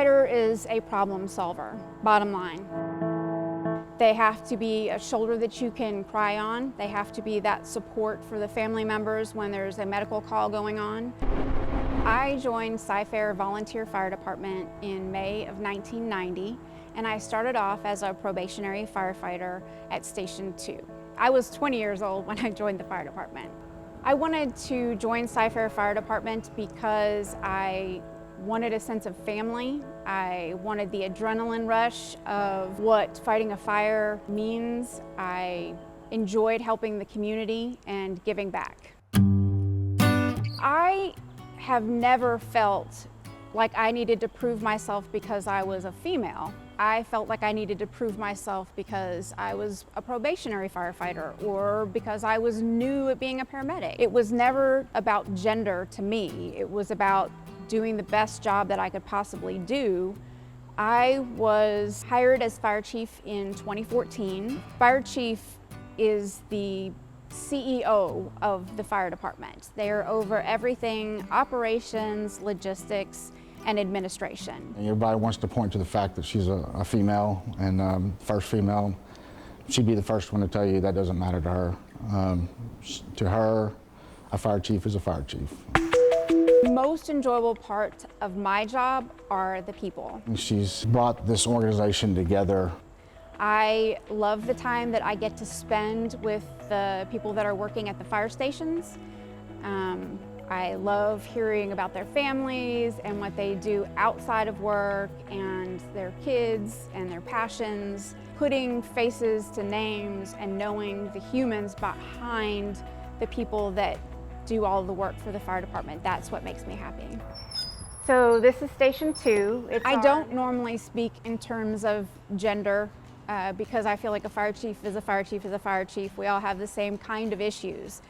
firefighter is a problem solver, bottom line. They have to be a shoulder that you can cry on. They have to be that support for the family members when there's a medical call going on. I joined Cy-Fair Volunteer Fire Department in May of 1990, and I started off as a probationary firefighter at Station 2. I was 20 years old when I joined the fire department. I wanted to join Cy-Fair Fire Department because I wanted a sense of family. I wanted the adrenaline rush of what fighting a fire means. I enjoyed helping the community and giving back. I have never felt like I needed to prove myself because I was a female. I felt like I needed to prove myself because I was a probationary firefighter or because I was new at being a paramedic. It was never about gender to me. It was about doing the best job that I could possibly do. I was hired as fire chief in 2014. Fire chief is the CEO of the fire department. They are over everything, operations, logistics, and administration. Everybody wants to point to the fact that she's a female and first female. She'd be the first one to tell you that doesn't matter to her. To her, a fire chief is a fire chief. The most enjoyable part of my job are the people. She's brought this organization together. I love the time that I get to spend with the people that are working at the fire stations. I love hearing about their families and what they do outside of work and their kids and their passions. Putting faces to names and knowing the humans behind the people that do all the work for the fire department, that's what makes me happy. So this is Station 2. I don't normally speak in terms of gender because I feel like a fire chief is a fire chief is a fire chief. We all have the same kind of issues.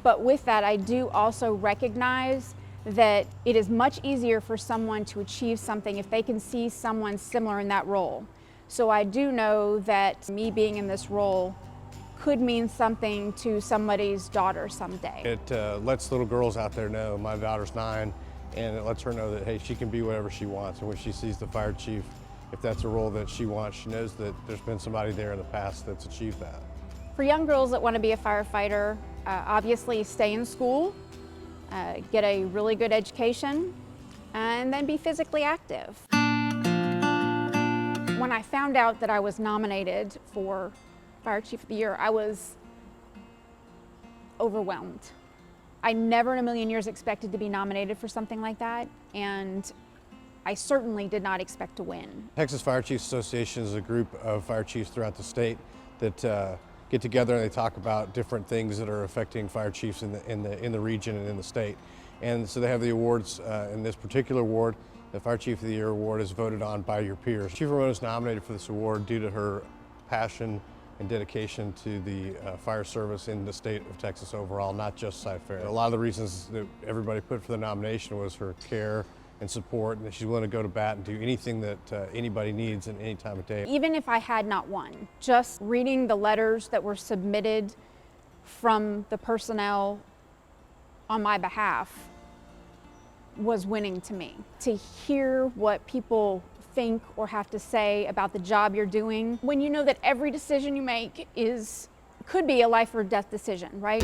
But with that, I do also recognize that it is much easier for someone to achieve something if they can see someone similar in that role. So I do know that me being in this role could mean something to somebody's daughter someday. It lets little girls out there know, my daughter's 9, and it lets her know that, hey, she can be whatever she wants. And when she sees the fire chief, if that's a role that she wants, she knows that there's been somebody there in the past that's achieved that. For young girls that want to be a firefighter, obviously stay in school, get a really good education, and then be physically active. When I found out that I was nominated for Fire Chief of the Year, I was overwhelmed. I never in a million years expected to be nominated for something like that, and I certainly did not expect to win. Texas Fire Chiefs Association is a group of fire chiefs throughout the state that get together and they talk about different things that are affecting fire chiefs in the region and in the state. And so they have the awards. In this particular award, the Fire Chief of the Year award is voted on by your peers. Chief Ramon is nominated for this award due to her passion and dedication to the fire service in the state of Texas overall, not just Cy-Fair. A lot of the reasons that everybody put for the nomination was her care and support, and that she's willing to go to bat and do anything that anybody needs at any time of day. Even if I had not won, just reading the letters that were submitted from the personnel on my behalf was winning to me. To hear what people think or have to say about the job you're doing, when you know that every decision you make could be a life or death decision, right?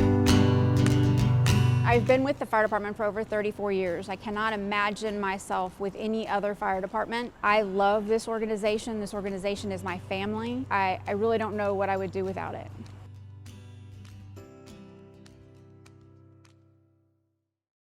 I've been with the fire department for over 34 years. I cannot imagine myself with any other fire department. I love this organization. This organization is my family. I really don't know what I would do without it.